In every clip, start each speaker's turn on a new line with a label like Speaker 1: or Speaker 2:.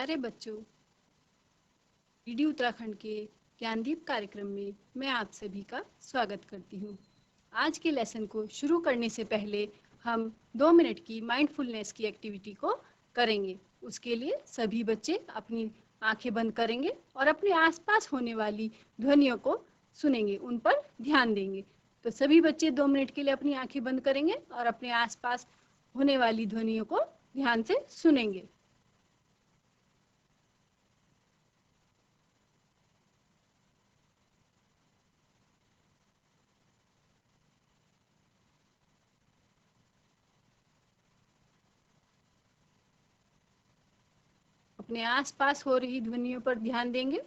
Speaker 1: प्यारे बच्चों, डीडी उत्तराखंड के ज्ञानदीप कार्यक्रम में मैं आप सभी का स्वागत करती हूँ। आज के लेसन को शुरू करने से पहले हम 2 मिनट की माइंडफुलनेस की एक्टिविटी को करेंगे। उसके लिए सभी बच्चे अपनी आंखें बंद करेंगे और अपने आसपास होने वाली ध्वनियों को सुनेंगे, उन पर ध्यान देंगे। तो सभी बच्चे 2 मिनट के लिए अपनी आंखें बंद करेंगे और अपने आसपास होने वाली ध्वनियों को ध्यान से सुनेंगे। अपने आसपास हो रही ध्वनियों पर ध्यान देंगे।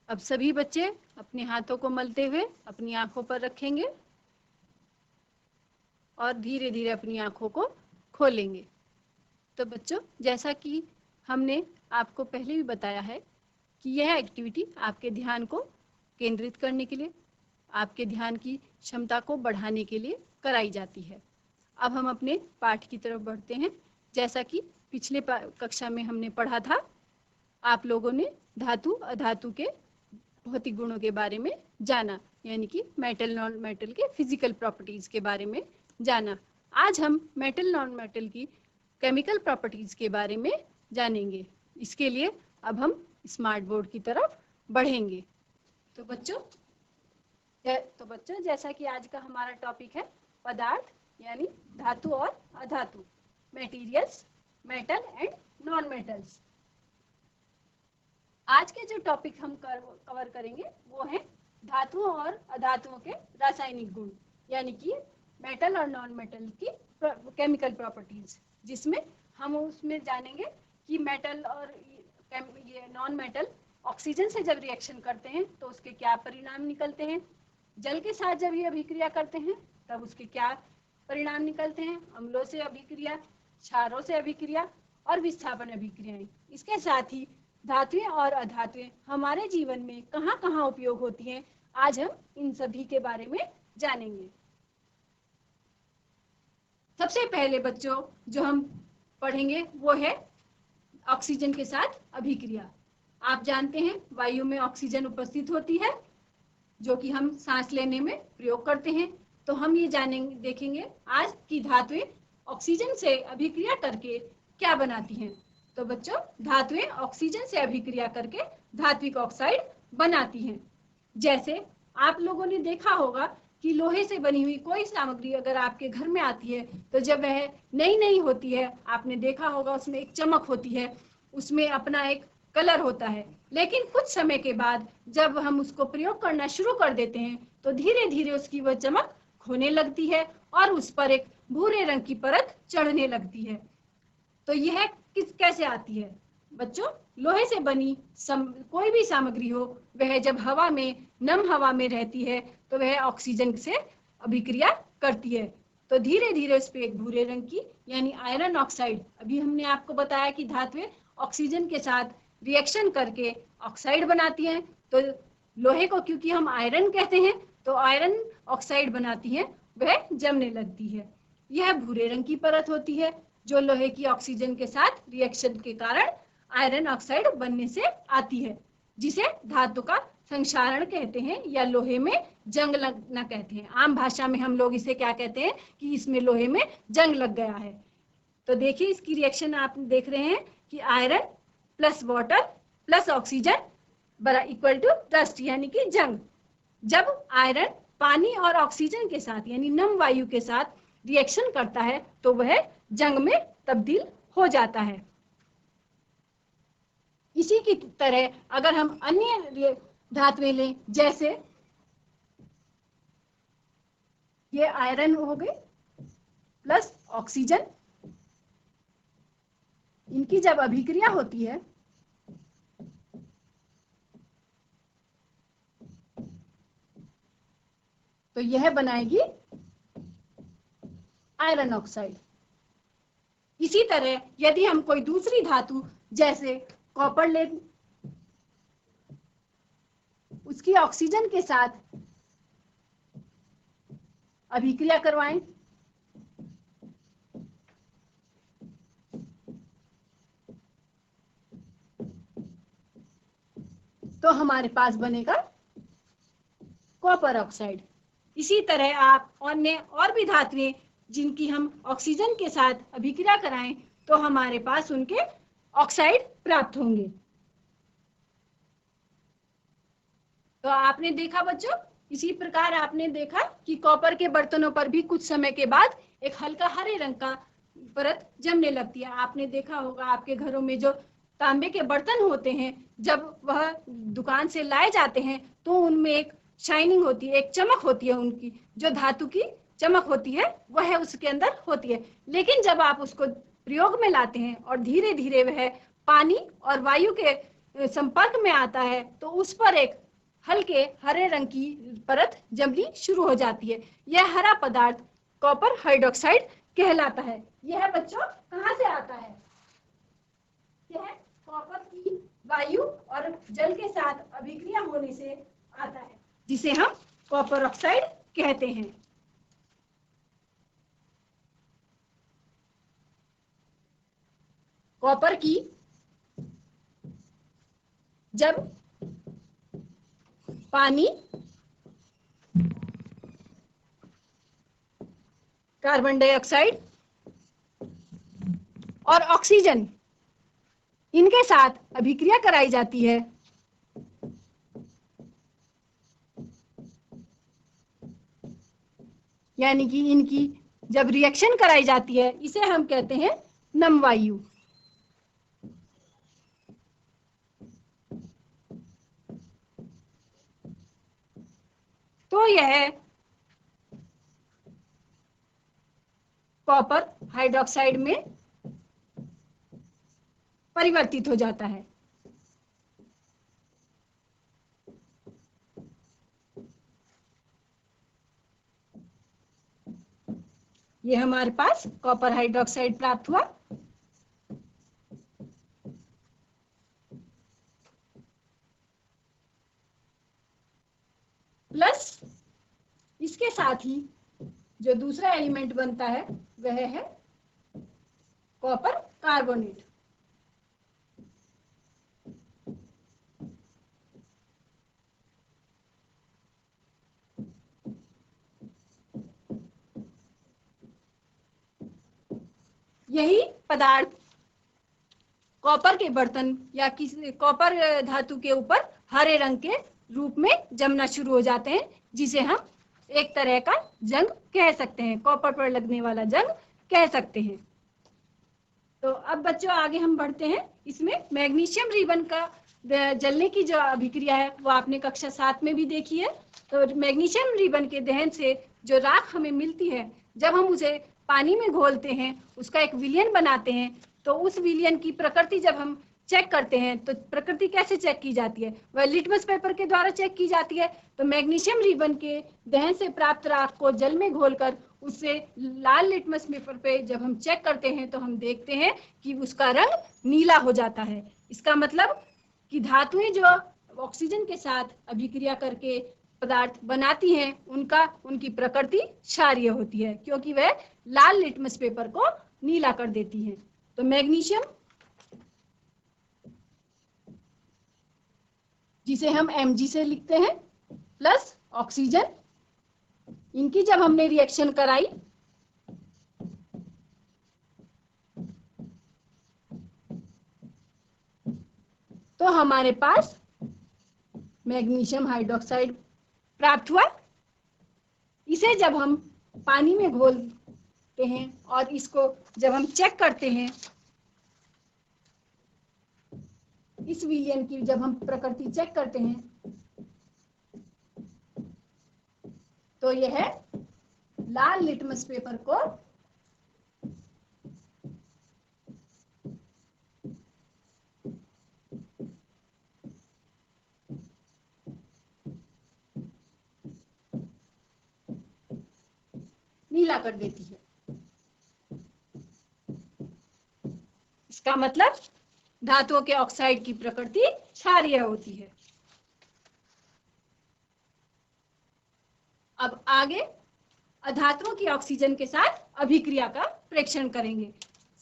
Speaker 1: अब सभी बच्चे अपने हाथों को मलते हुए अपनी आंखों पर रखेंगे और धीरे धीरे अपनी आंखों को खोलेंगे। तो बच्चों, जैसा कि हमने आपको पहले भी बताया है कि यह एक्टिविटी आपके ध्यान को केंद्रित करने के लिए, आपके ध्यान की क्षमता को बढ़ाने के लिए कराई जाती है। अब हम अपने पाठ की तरफ बढ़ते हैं। जैसा कि पिछले कक्षा में हमने पढ़ा था, आप लोगों ने धातु अधातु के भौतिक गुणों के बारे में जाना, यानी कि मेटल नॉन मेटल के फिजिकल प्रॉपर्टीज के बारे में जाना। आज हम मेटल नॉन मेटल की केमिकल प्रॉपर्टीज के बारे में जानेंगे। इसके लिए अब हम स्मार्ट बोर्ड की तरफ बढ़ेंगे। तो बच्चों, जैसा कि आज का हमारा टॉपिक है पदार्थ यानी धातु और अधातु, materials, metal and non metals. आज के जो टॉपिक हम कवर करेंगे वो है धातुओं और अधातुओं के रासायनिक गुण, यानी कि मेटल और नॉन मेटल की केमिकल प्रॉपर्टीज, जिसमें हम उसमें जानेंगे कि मेटल और ये नॉन मेटल ऑक्सीजन से जब रिएक्शन करते हैं तो उसके क्या परिणाम निकलते हैं, जल के साथ जब ये अभिक्रिया करते हैं तब उसके क्या परिणाम निकलते हैं, अम्लों से अभिक्रिया, क्षारों से अभिक्रिया और विस्थापन अभिक्रियाएं। इसके साथ ही धातुएं और अधातुएं हमारे जीवन में कहाँ-कहाँ उपयोग होती हैं, आज हम इन सभी के बारे में जानेंगे। सबसे पहले बच्चों जो हम पढ़ेंगे वो है ऑक्सीजन के साथ अभिक्रिया। आप जानते हैं वायु में ऑक्सीजन उपस्थित होती है जो कि हम सांस लेने में प्रयोग करते हैं। तो हम ये जानेंगे, देखेंगे आज की धातुएं ऑक्सीजन से अभिक्रिया करके क्या बनाती हैं। तो बच्चों, धातुएं ऑक्सीजन से अभिक्रिया करके धात्विक ऑक्साइड बनाती हैं। जैसे आप लोगों ने देखा होगा कि लोहे से बनी हुई कोई सामग्री अगर आपके घर में आती है तो जब वह नई होती है, आपने देखा होगा उसमें एक चमक होती है, उसमें अपना एक कलर होता है। लेकिन कुछ समय के बाद जब हम उसको प्रयोग करना शुरू कर देते हैं तो धीरे धीरे उसकी वह चमक खोने लगती है और उस पर एक भूरे रंग की परत चढ़ने लगती है। तो यह कैसे आती है बच्चों? लोहे से बनी कोई भी सामग्री हो, वह जब हवा में, नम हवा में रहती है तो वह ऑक्सीजन से अभिक्रिया करती है। तो धीरे धीरे उस पर एक भूरे रंग की यानी आयरन ऑक्साइड, अभी हमने आपको बताया कि धातुएं ऑक्सीजन के साथ रिएक्शन करके ऑक्साइड बनाती हैं। तो लोहे को क्योंकि हम आयरन कहते हैं तो आयरन ऑक्साइड बनाती हैं, वह जमने लगती है। यह भूरे रंग की परत होती है जो लोहे की ऑक्सीजन के साथ रिएक्शन के कारण आयरन ऑक्साइड बनने से आती है, जिसे धातु का संक्षारण कहते हैं या लोहे में जंग लगना कहते हैं। आम भाषा में हम लोग इसे क्या कहते हैं कि इसमें लोहे में जंग लग गया है। तो देखिए इसकी रिएक्शन आप देख रहे हैं कि iron plus water plus oxygen बराबर इक्वल टू डस्ट, यानी कि जंग। जब आयरन पानी और ऑक्सीजन के साथ यानी नम वायु के साथ रिएक्शन करता है तो वह जंग में तब्दील हो जाता है। इसी की तरह अगर हम अन्य धातुएं लें, जैसे ये आयरन हो गए प्लस ऑक्सीजन, इनकी जब अभिक्रिया होती है तो यह बनाएगी आयरन ऑक्साइड। इसी तरह यदि हम कोई दूसरी धातु जैसे कॉपर ले, उसकी ऑक्सीजन के साथ अभिक्रिया करवाएं तो हमारे पास बनेगा कॉपर ऑक्साइड। इसी तरह आप अन्य और भी धातुएं जिनकी हम ऑक्सीजन के साथ अभिक्रिया कराएं तो हमारे पास उनके ऑक्साइड प्राप्त होंगे। तो आपने देखा बच्चों, इसी प्रकार आपने देखा कि कॉपर के बर्तनों पर भी कुछ समय के बाद एक हल्का हरे रंग का परत जमने लगती है। आपने देखा होगा आपके घरों में जो तांबे के बर्तन होते हैं, जब वह दुकान से लाए जाते हैं तो उनमें एक शाइनिंग होती है, एक चमक होती है, उनकी जो धातु की चमक होती है वह उसके अंदर होती है। लेकिन जब आप उसको प्रयोग में लाते हैं और धीरे धीरे वह पानी और वायु के संपर्क में आता है तो उस पर एक हल्के हरे रंग की परत जमनी शुरू हो जाती है। यह हरा पदार्थ कॉपर हाइड्रोक्साइड कहलाता है। यह बच्चों कहाँ से आता है? यह कॉपर की वायु और जल के साथ अभिक्रिया होने से आता है, जिसे हम कॉपर ऑक्साइड कहते हैं। कॉपर की जब पानी, कार्बन डाइऑक्साइड और ऑक्सीजन इनके साथ अभिक्रिया कराई जाती है यानी कि इनकी जब रिएक्शन कराई जाती है इसे हम कहते हैं नम वायु। तो यह कॉपर हाइड्रोक्साइड में परिवर्तित हो जाता है। ये हमारे पास कॉपर हाइड्रोक्साइड प्राप्त हुआ। प्लस इसके साथ ही जो दूसरा एलिमेंट बनता है वह है कॉपर कार्बोनेट। यही पदार्थ कॉपर के बर्तन या किसी कॉपर धातु के ऊपर हरे रंग के रूप में जमना शुरू हो जाते हैं, जिसे हम एक तरह का जंग कह सकते हैं, कॉपर पर लगने वाला जंग कह सकते हैं। तो अब बच्चों आगे हम बढ़ते हैं। इसमें मैग्नीशियम रिबन का जलने की जो अभिक्रिया है वो आपने कक्षा 7 में भी देखी है। तो मैग्नीशियम रिबन के दहन से जो राख हमें मिलती है, जब हम उसे पानी में घोलते हैं, उसका एक विलयन बनाते हैं, तो उस विलयन की प्रकृति जब हम चेक करते हैं तो प्रकृति कैसे चेक की जाती है? वह लिटमस पेपर के द्वारा चेक की जाती है। तो मैग्नीशियम रिबन के दहन से प्राप्त राख को जल में घोलकर उससे लाल लिटमस पेपर पे जब हम चेक करते हैं तो हम देखते हैं कि उसका रंग नीला हो जाता है। इसका मतलब कि धातुएं जो ऑक्सीजन के साथ अभिक्रिया करके पदार्थ बनाती हैं उनकी प्रकृति क्षारीय होती है, क्योंकि वह लाल लिटमस पेपर को नीला कर देती हैं। तो मैग्नीशियम, जिसे हम Mg से लिखते हैं, प्लस ऑक्सीजन, इनकी जब हमने रिएक्शन कराई तो हमारे पास मैग्नीशियम हाइड्रोक्साइड प्राप्त हुआ। इसे जब हम पानी में घोलते हैं और इसको जब हम चेक करते हैं, इस विलयन की जब हम प्रकृति चेक करते हैं तो यह लाल लिटमस पेपर को नीला कर देती है। इसका मतलब धातुओं के ऑक्साइड की प्रकृति क्षारीय होती है। अब आगे अधातुओं की ऑक्सीजन के साथ अभिक्रिया का प्रेक्षण करेंगे।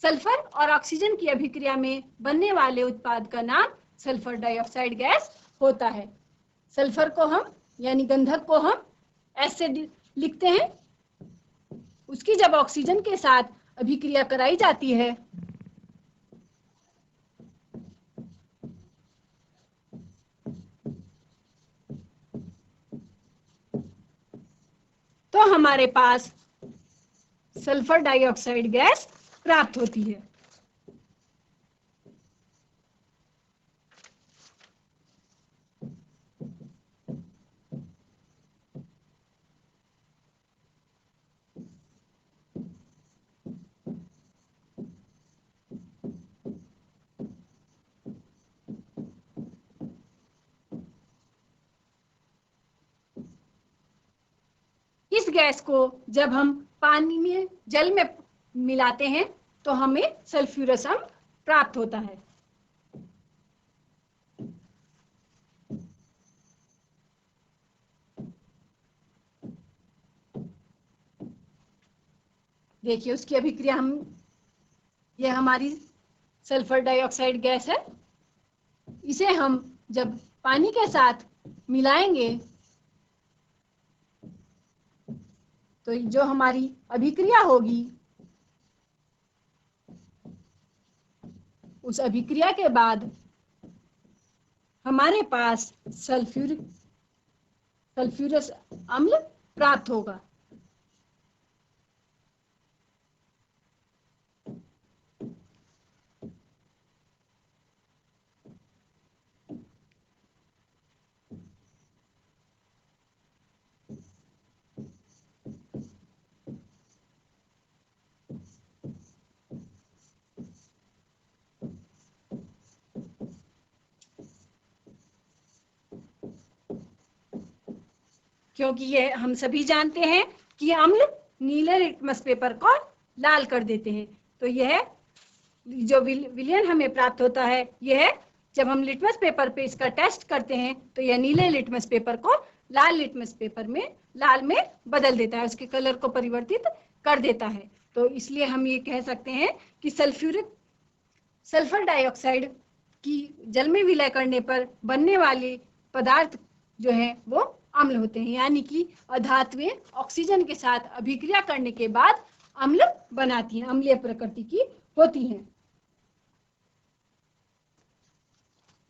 Speaker 1: सल्फर और ऑक्सीजन की अभिक्रिया में बनने वाले उत्पाद का नाम सल्फर डाइऑक्साइड गैस होता है। सल्फर को हम यानी गंधक को हम एसिड लिखते हैं। उसकी जब ऑक्सीजन के साथ अभिक्रिया कराई जाती है तो हमारे पास सल्फर डाइऑक्साइड गैस प्राप्त होती है। इस गैस को जब हम पानी में जल में मिलाते हैं तो हमें सल्फ्यूरस अम्ल प्राप्त होता है। देखिए उसकी अभिक्रिया यह हमारी सल्फर डाइऑक्साइड गैस है। इसे हम जब पानी के साथ मिलाएंगे तो जो हमारी अभिक्रिया होगी उस अभिक्रिया के बाद हमारे पास सल्फ्यूरस अम्ल प्राप्त होगा। क्योंकि ये हम सभी जानते हैं कि अम्ल नीले लिटमस पेपर को लाल कर देते हैं। तो यह जो विलयन हमें प्राप्त होता है यह जब हम लिटमस पेपर पे इसका टेस्ट करते हैं तो यह नीले लिटमस पेपर को लाल लिटमस पेपर में लाल में बदल देता है, उसके कलर को परिवर्तित कर देता है। तो इसलिए हम ये कह सकते हैं कि सल्फर डाइऑक्साइड की जल में विलय करने पर बनने वाले पदार्थ जो है वो अम्ल होते हैं, यानी कि अधातुएं ऑक्सीजन के साथ अभिक्रिया करने के बाद अम्ल बनाती हैं, अम्लीय प्रकृति की होती हैं।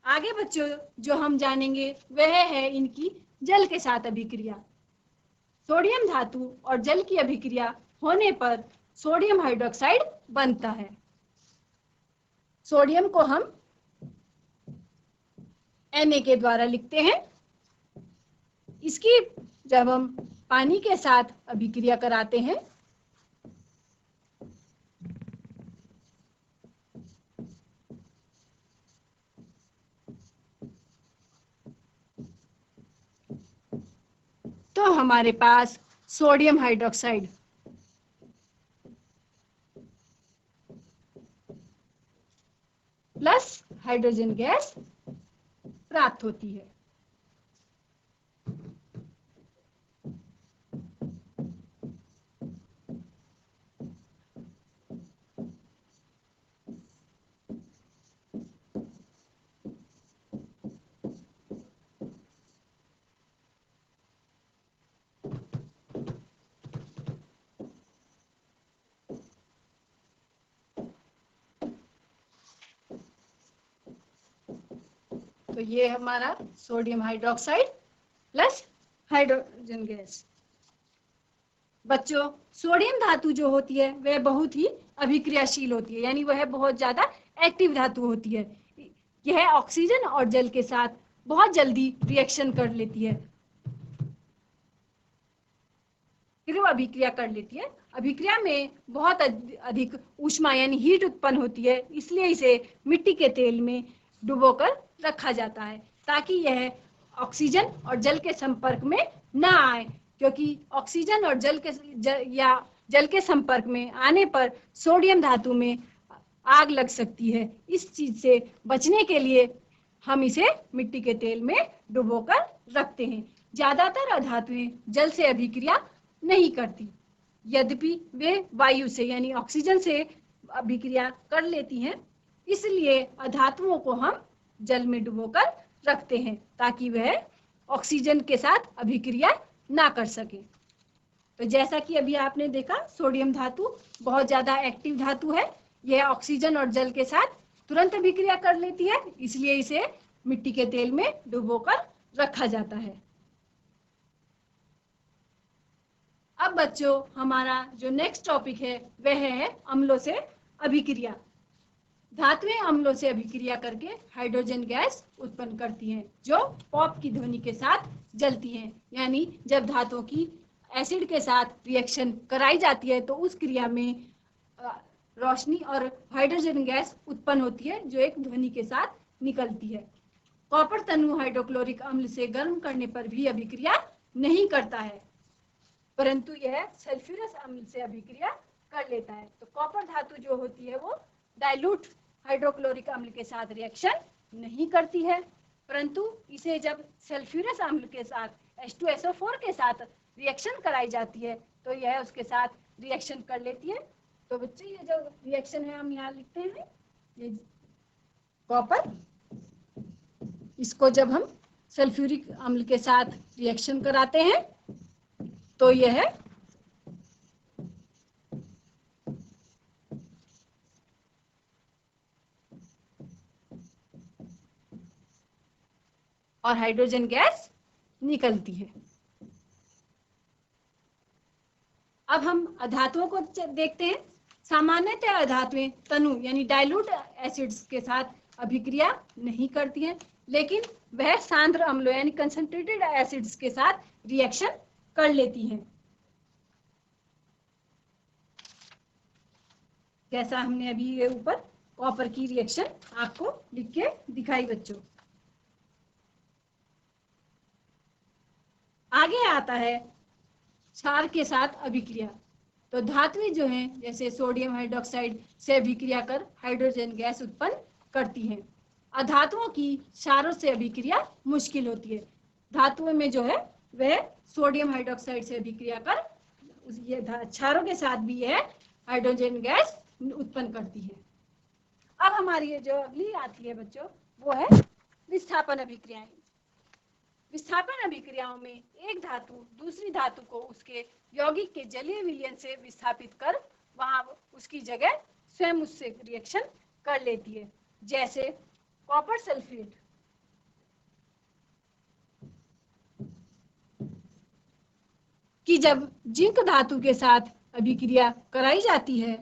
Speaker 1: आगे बच्चों जो हम जानेंगे वह है इनकी जल के साथ अभिक्रिया। सोडियम धातु और जल की अभिक्रिया होने पर सोडियम हाइड्रोक्साइड बनता है। सोडियम को हम Na के द्वारा लिखते हैं। इसकी जब हम पानी के साथ अभिक्रिया कराते हैं तो हमारे पास sodium hydroxide plus hydrogen gas प्राप्त होती है। तो ये हमारा sodium hydroxide plus hydrogen gas. बच्चों सोडियम धातु जो होती है वह बहुत ही अभिक्रियाशील होती है, यानी वह बहुत ज्यादा एक्टिव धातु होती है। यह ऑक्सीजन और जल के साथ बहुत जल्दी रिएक्शन कर लेती है, फिर वो अभिक्रिया कर लेती है। अभिक्रिया में बहुत अधिक ऊष्मा यानी हीट उत्पन्न होती है, इसलिए इसे मिट्टी के तेल में डुबोकर रखा जाता है ताकि यह ऑक्सीजन और जल के संपर्क में ना आए, क्योंकि ऑक्सीजन और जल के संपर्क में आने पर सोडियम धातु में आग लग सकती है। इस चीज से बचने के लिए हम इसे मिट्टी के तेल में डुबोकर रखते हैं। ज्यादातर अधातुएं जल से अभिक्रिया नहीं करती, यद्यपि वे वायु से यानी ऑक्सीजन से अभिक्रिया कर लेती हैं, इसलिए अधातुओं को हम जल में डुबोकर रखते हैं ताकि वह ऑक्सीजन के साथ अभिक्रिया ना कर सके। तो जैसा कि अभी आपने देखा, सोडियम धातु बहुत ज्यादा एक्टिव धातु है। यह ऑक्सीजन और जल के साथ तुरंत अभिक्रिया कर लेती है, इसलिए इसे मिट्टी के तेल में डुबोकर रखा जाता है। अब बच्चों, हमारा जो नेक्स्ट टॉपिक है वह है अम्लों से अभिक्रिया। धातुएं अम्लों से अभिक्रिया करके हाइड्रोजन गैस उत्पन्न करती हैं, जो पॉप की ध्वनि के साथ जलती हैं। यानी जब धातुओं की एसिड के साथ रिएक्शन कराई जाती है तो उस क्रिया में रोशनी और हाइड्रोजन गैस उत्पन्न होती है, जो एक ध्वनि के साथ निकलती है। कॉपर तनु हाइड्रोक्लोरिक अम्ल से गर्म करने पर भी अभिक्रिया नहीं करता है, परंतु यह सल्फ्यूरस अम्ल से अभिक्रिया कर लेता है। तो कॉपर धातु जो होती है वो डाइल्यूट हाइड्रोक्लोरिक अम्ल के साथ रिएक्शन नहीं करती है, परंतु इसे जब सल्फ्यूरस अम्ल के साथ H2SO4 के साथ रिएक्शन कराई जाती है तो यह उसके साथ रिएक्शन कर लेती है। तो बच्चे, ये जो रिएक्शन है हम यहाँ लिखते हैं, ये कॉपर, इसको जब हम सल्फ्यूरिक अम्ल के साथ रिएक्शन कराते हैं तो यह और हाइड्रोजन गैस निकलती है। अब हम अधातुओं को देखते हैं। सामान्यतः अधातुएं तनु यानी डाइल्यूट एसिड्स के साथ अभिक्रिया नहीं करती हैं, लेकिन वह सांद्र अम्लों यानी कंसंट्रेटेड एसिड्स के साथ रिएक्शन कर लेती हैं। जैसा हमने अभी ये ऊपर कॉपर की रिएक्शन आपको लिख के दिखाई बच्चों। आगे आता है क्षार के साथ अभिक्रिया। तो धातुएं जो हैं, जैसे सोडियम हाइड्रोक्साइड से अभिक्रिया कर हाइड्रोजन गैस उत्पन्न करती हैं। अधातुओं की क्षारों से अभिक्रिया मुश्किल होती है। धातुओं में जो है वह सोडियम हाइड्रोक्साइड से अभिक्रिया कर ये क्षारों के साथ भी यह हाइड्रोजन गैस उत्पन्न करती है। अब हमारी जो अगली आती है बच्चों, वो है विस्थापन अभिक्रियाएं। विस्थापन अभिक्रियाओं में एक धातु दूसरी धातु को उसके यौगिक के जलीय विलयन से विस्थापित कर वहां उसकी जगह स्वयं उससे रिएक्शन कर लेती है। जैसे कॉपर सल्फेट की जब जिंक धातु के साथ अभिक्रिया कराई जाती है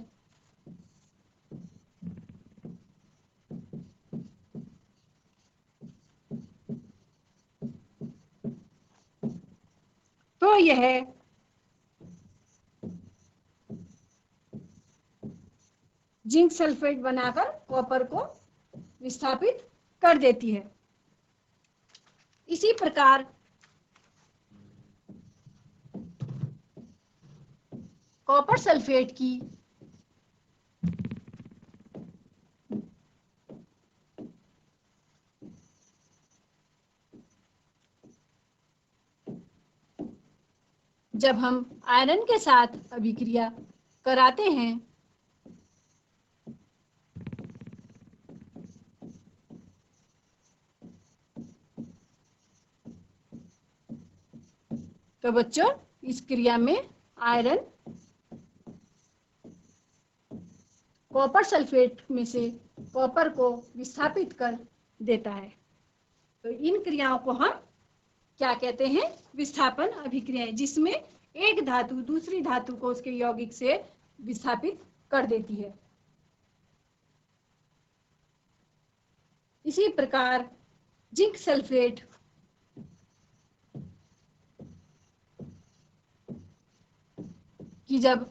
Speaker 1: तो यह जिंक सल्फेट बनाकर कॉपर को विस्थापित कर देती है। इसी प्रकार कॉपर सल्फेट की जब हम आयरन के साथ अभिक्रिया कराते हैं तो बच्चों इस क्रिया में आयरन कॉपर सल्फेट में से कॉपर को विस्थापित कर देता है। तो इन क्रियाओं को हम क्या कहते हैं? विस्थापन अभिक्रियाएं, जिसमें एक धातु दूसरी धातु को उसके यौगिक से विस्थापित कर देती है। इसी प्रकार जिंक सल्फेट की जब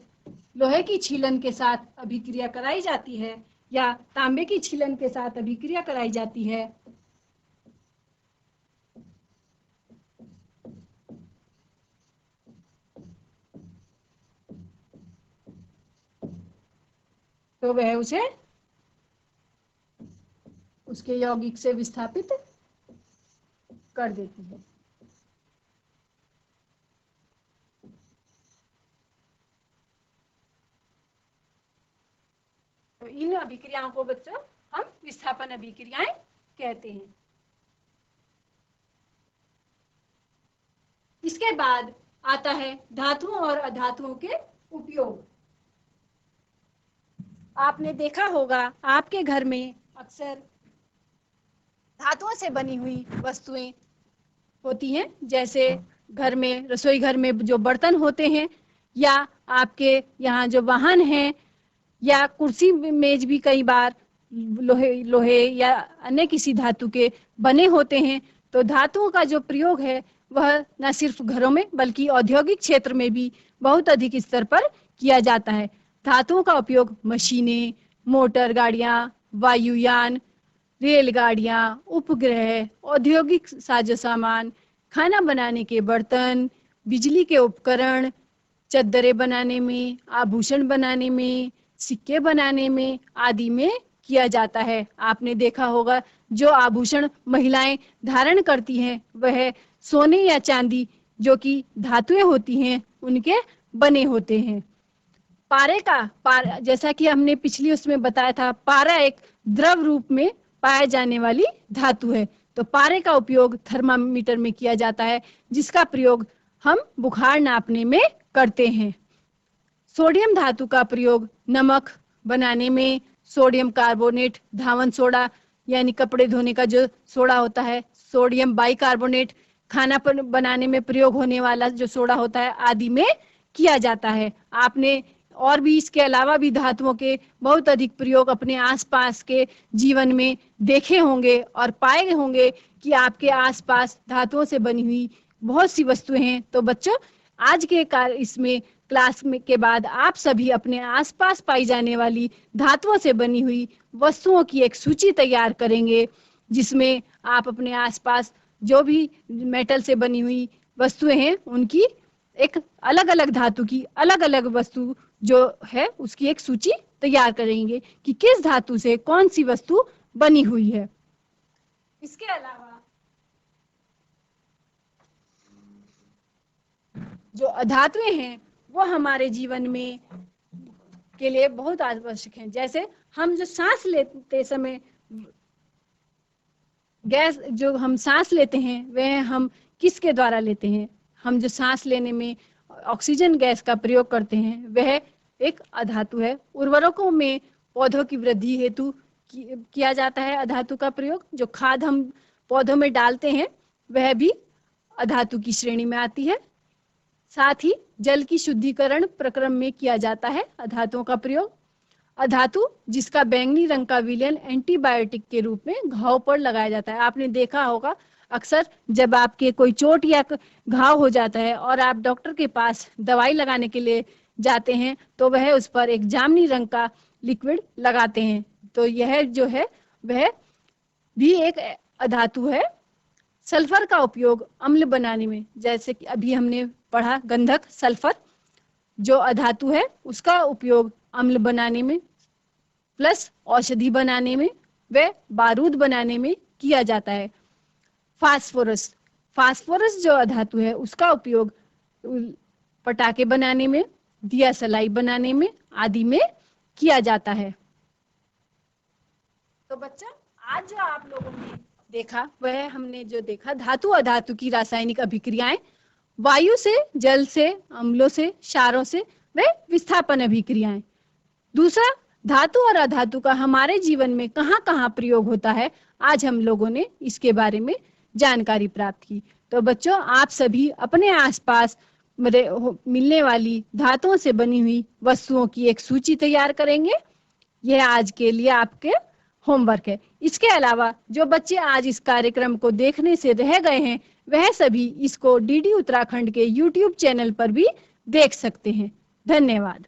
Speaker 1: लोहे की छीलन के साथ अभिक्रिया कराई जाती है या तांबे की छीलन के साथ अभिक्रिया कराई जाती है तो वह उसे उसके यौगिक से विस्थापित कर देती है। तो इन अभिक्रियाओं को बच्चों हम विस्थापन अभिक्रियाएं कहते हैं। इसके बाद आता है धातुओं और अधातुओं के उपयोग। आपने देखा होगा आपके घर में अक्सर धातुओं से बनी हुई वस्तुएं होती हैं, जैसे घर में, रसोई घर में जो बर्तन होते हैं, या आपके यहाँ जो वाहन हैं, या कुर्सी मेज भी कई बार लोहे या अन्य किसी धातु के बने होते हैं। तो धातुओं का जो प्रयोग है वह न सिर्फ घरों में बल्कि औद्योगिक क्षेत्र में भी बहुत अधिक स्तर पर किया जाता है। धातुओं का उपयोग मशीनें, मोटर गाड़ियां, वायुयान, रेलगाड़ियां, उपग्रह, औद्योगिक साजो सामान, खाना बनाने के बर्तन, बिजली के उपकरण, चद्दरें बनाने में, आभूषण बनाने में, सिक्के बनाने में आदि में किया जाता है। आपने देखा होगा जो आभूषण महिलाएं धारण करती हैं वह सोने या चांदी जो कि धातुएं होती हैं उनके बने होते हैं। पारा, जैसा कि हमने पिछली उसमें बताया था, पारा एक द्रव रूप में पाए जाने वाली धातु है। तो पारे का उपयोग थर्मामीटर में किया जाता है, जिसका प्रयोग हम बुखार नापने में करते हैं। सोडियम धातु का प्रयोग नमक बनाने में, सोडियम कार्बोनेट, धावन सोडा यानी कपड़े धोने का जो सोडा होता है, सोडियम बाइकार्बोनेट खाना बनाने में प्रयोग होने वाला जो सोडा होता है आदि में किया जाता है। आपने और भी इसके अलावा भी धातुओं के बहुत अधिक प्रयोग अपने आसपास के जीवन में देखे होंगे और पाए होंगे कि आपके आसपास धातुओं से बनी हुई बहुत सी वस्तुएं हैं। तो बच्चों, आज के इसमें क्लास में के बाद आप सभी अपने आसपास पाई जाने वाली धातुओं से बनी हुई वस्तुओं की एक सूची तैयार करेंगे, जिसमें आप अपने आसपास जो भी मेटल से बनी हुई वस्तुएं हैं उनकी एक अलग अलग धातु की अलग अलग वस्तु जो है उसकी एक सूची तैयार करेंगे कि किस धातु से कौन सी वस्तु बनी हुई है। इसके अलावा जो अधातुएं हैं वो हमारे जीवन में के लिए बहुत आवश्यक हैं। जैसे हम जो सांस लेते समय गैस जो हम सांस लेते हैं वह हम किसके द्वारा लेते हैं? हम जो सांस लेने में ऑक्सीजन गैस का प्रयोग करते हैं वह एक अधातु है। उर्वरकों में पौधों की वृद्धि हेतु किया जाता है अधातु का प्रयोग। जो खाद हम पौधों में डालते हैं वह भी अधातु की श्रेणी में आती है। साथ ही जल की शुद्धिकरण प्रक्रम में किया जाता है अधातुओं का प्रयोग। अधातु जिसका बैंगनी रंग का विलयन एंटीबायोटिक के रूप में घाव पर लगाया जाता है। आपने देखा होगा अक्सर जब आपके कोई चोट या घाव हो जाता है और आप डॉक्टर के पास दवाई लगाने के लिए जाते हैं तो वह उस पर एक जामुनी रंग का लिक्विड लगाते हैं। तो यह जो है वह भी एक अधातु है। सल्फर का उपयोग अम्ल बनाने में, जैसे कि अभी हमने पढ़ा गंधक सल्फर जो अधातु है उसका उपयोग अम्ल बनाने में प्लस औषधि बनाने में व बारूद बनाने में किया जाता है। फास्फोरस जो अधातु है उसका उपयोग पटाखे बनाने में, दिया सलाई बनाने में आदि में किया जाता है। तो बच्चा, आज जो आप लोगों ने देखा वह हमने जो देखा धातु अधातु की रासायनिक अभिक्रियाएं, वायु से, जल से, अम्लों से, क्षारों से व विस्थापन अभिक्रियाएं। दूसरा, धातु और अधातु का हमारे जीवन में कहाँ-कहाँ प्रयोग होता है, आज हम लोगों ने इसके बारे में जानकारी प्राप्त की। तो बच्चों, आप सभी अपने आसपास मिलने वाली धातुओं से बनी हुई वस्तुओं की एक सूची तैयार करेंगे। यह आज के लिए आपके होमवर्क है। इसके अलावा जो बच्चे आज इस कार्यक्रम को देखने से रह गए हैं वह सभी इसको डीडी उत्तराखंड के YouTube चैनल पर भी देख सकते हैं। धन्यवाद।